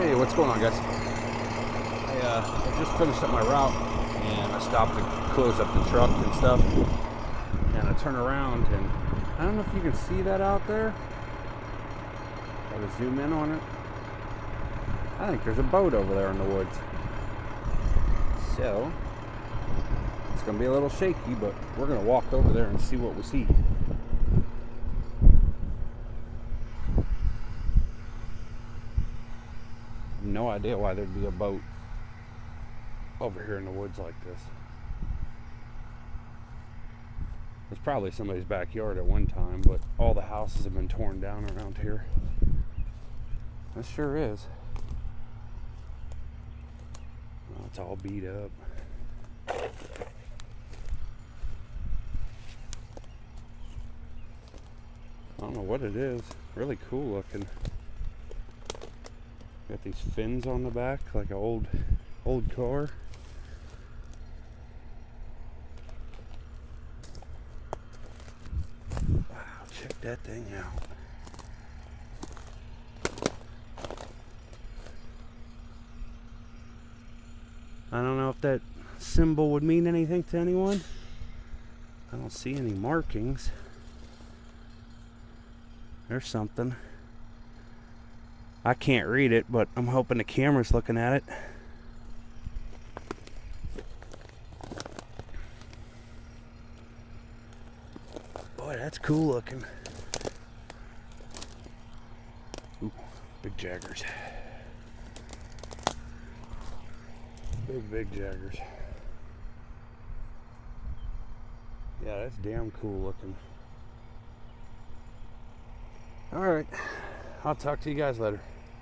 Hey, what's going on, guys? I just finished up my route, and I stopped to close up the truck and stuff, and I turn around, and I don't know if you can see that out there. Gotta zoom in on it. I think there's a boat over there in the woods. So, it's gonna be a little shaky, but we're gonna walk over there and see what we see. No idea why there'd be a boat over here in the woods like this. It's probably somebody's backyard at one time, but all the houses have been torn down around here. This sure is. Oh, it's all beat up. I don't know what it is. Really cool looking. Got these fins on the back like an old car. Wow, check that thing out. I don't know if that symbol would mean anything to anyone. I don't see any markings. There's something. I can't read it, but I'm hoping the camera's looking at it. Boy, that's cool looking. Ooh, big jaggers. Big jaggers. Yeah, that's damn cool looking. All right, I'll talk to you guys later.